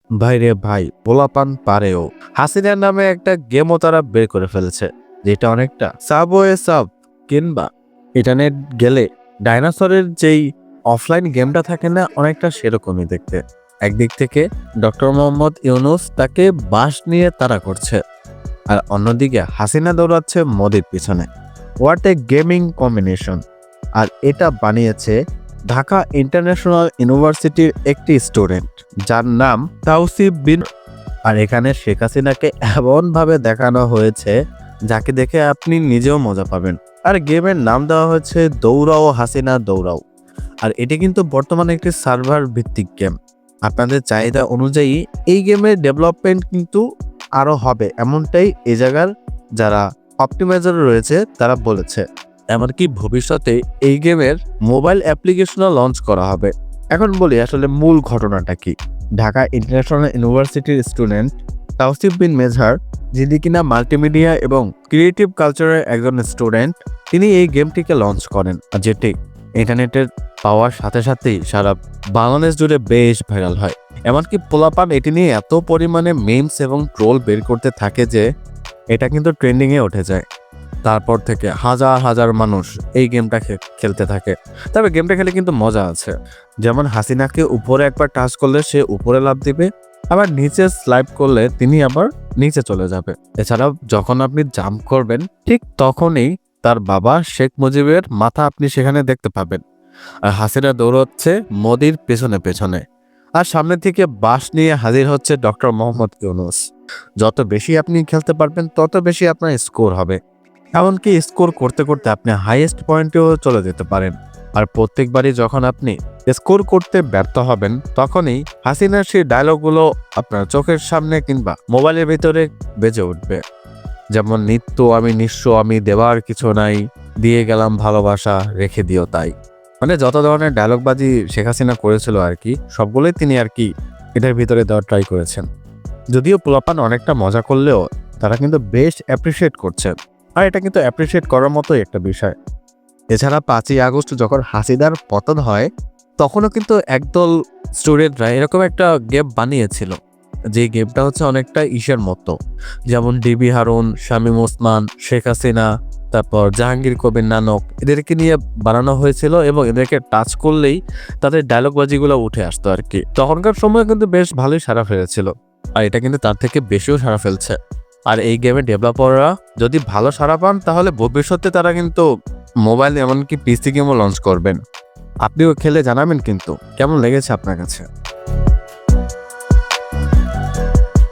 ভাই রে ভাই, পোলাপান পারেও। হাসিনার নামে একটা গেমও তারা বের করে ফেলেছে, যেটা অনেকটা সাবওয়ে সাব কিংবা ইন্টারনেট গেলে ডাইনোসরের যেই অফলাইন গেমটা থাকে না, অনেকটা সেরকমই দেখতে। একদিক থেকে ডক্টর মোহাম্মদ ইউনুস তাকে বাঁশ নিয়ে তাড়া করছে, আর অন্যদিকে হাসিনা দৌড়াচ্ছে মোদির পিছনে। What a gaming combination! আর এটা বানিয়েছে ঢাকা ইন্টারন্যাশনাল ইউনিভার্সিটির একটি স্টুডেন্ট, যার নাম তাওসিফ বিন। আর এখানে শেখ হাসিনাকে এমনভাবে দেখানো হয়েছে যাকে দেখে আপনি নিজেও মজা পাবেন। আর গেমের নাম দেওয়া হয়েছে দৌড়াও হাসিনা দৌড়াও। আর এটি কিন্তু বর্তমানে একটি সার্ভার ভিত্তিক গেম। আপনাদের চাহিদা অনুযায়ী এই গেমের ডেভেলপমেন্ট কিন্তু আরও হবে, এমনটাই এই জায়গার যারা অপটিমাইজার রয়েছে তারা বলেছে। এমনকি ভবিষ্যতে এই গেমের মোবাইল অ্যাপ্লিকেশনও লঞ্চ করা হবে। এখন বলি আসলে মূল ঘটনাটা কি। ঢাকা ইন্টারন্যাশনাল ইউনিভার্সিটির স্টুডেন্ট তাওসিফ বিন মেজহার, যিনি কিনা মাল্টিমিডিয়া এবং ক্রিয়েটিভ কালচারের একজন স্টুডেন্ট, তিনি এই গেমটিকে লঞ্চ করেন, আর যেটি ইন্টারনেটের পাওয়ার সাথে সাথেই সারা বাংলাদেশ জুড়ে বেশ ভাইরাল হয়। এমনকি পোলাপান এটি নিয়ে এত পরিমাণে মিমস এবং ট্রোল বের করতে থাকে যে এটা কিন্তু ট্রেন্ডিংয়ে উঠে যায়। তারপর থেকে হাজার হাজার মানুষ এই গেমটা খেলতে থাকে। তবে গেমটা খেলে কিন্তু মজা আছে। যেমন হাসিনাকে উপরে একবার টাচ করলে সে উপরে লাফ দিবে, আবার নিচে স্লাইড করলে তিনি আবার নিচে চলে যাবে। এছাড়াও যখন আপনি জাম্প করবেন ঠিক তখনই তার বাবা শেখ মুজিবের মাথা আপনি সেখানে দেখতে পাবেন। আর হাসিনা দৌড়চ্ছে মোদির পেছনে পেছনে, আর সামনে থেকে বাঁশ নিয়ে হাজির হচ্ছে ডক্টর মোহাম্মদ ইউনুস। যত বেশি আপনি খেলতে পারবেন তত বেশি আপনার স্কোর হবে। এমনকি স্কোর করতে করতে আপনি হাইয়েস্ট পয়েন্টেও চলে যেতে পারেন। আর প্রত্যেকবারই যখন আপনি স্কোর করতে ব্যর্থ হবেন, তখনই হাসিনার সেই ডায়লগগুলো আপনার চোখের সামনে কিংবা মোবাইলের ভিতরে বেজে উঠবে। যেমন নিত্য আমি নিঃস্ব, আমি দেওয়ার কিছু নাই, দিয়ে গেলাম ভালোবাসা, রেখে দিও তাই। মানে যত ধরনের ডায়লগবাজি শেখ হাসিনা করেছিল আর কি, সবগুলোই তিনি আর কি এটার ভিতরে দেওয়ার ট্রাই করেছেন। যদিও পোলাপান অনেকটা মজা করলেও তারা কিন্তু বেশ অ্যাপ্রিসিয়েট করছে। আর এটা কিন্তু অ্যাপ্রিসিয়েট করার মতোই একটা বিষয়। এছাড়া 5ই আগস্ট যখন হাসিনার পতন হয়, তখনও কিন্তু একদল স্টুডেন্টরা এরকম একটা গেম বানিয়েছিল, যে গেমটা হচ্ছে অনেকটা ইসের মতো। যেমন ডিবি হারুন, শামীম ওসমান, শেখ হাসিনা, তারপর জাহাঙ্গীর কবির নানক, এদেরকে নিয়ে বানানো হয়েছিল এবং এদেরকে টাচ করলেই তাদের ডায়লগবাজিগুলো উঠে আসতো আর কি। তখনকার সময় কিন্তু বেশ ভালোই সাড়া ফেলেছিল, আর এটা কিন্তু তার থেকে বেশিও সাড়া ফেলছে। আর এই গেমের ডেভেলপাররা যদি ভালো সাড়া পান, তাহলে ভবিষ্যতে তারা কিন্তু মোবাইল এমনকি পিসি গেমও লঞ্চ করবেন। আপনিও খেলে জানাবেন কিন্তু কেমন লেগেছে আপনার কাছে।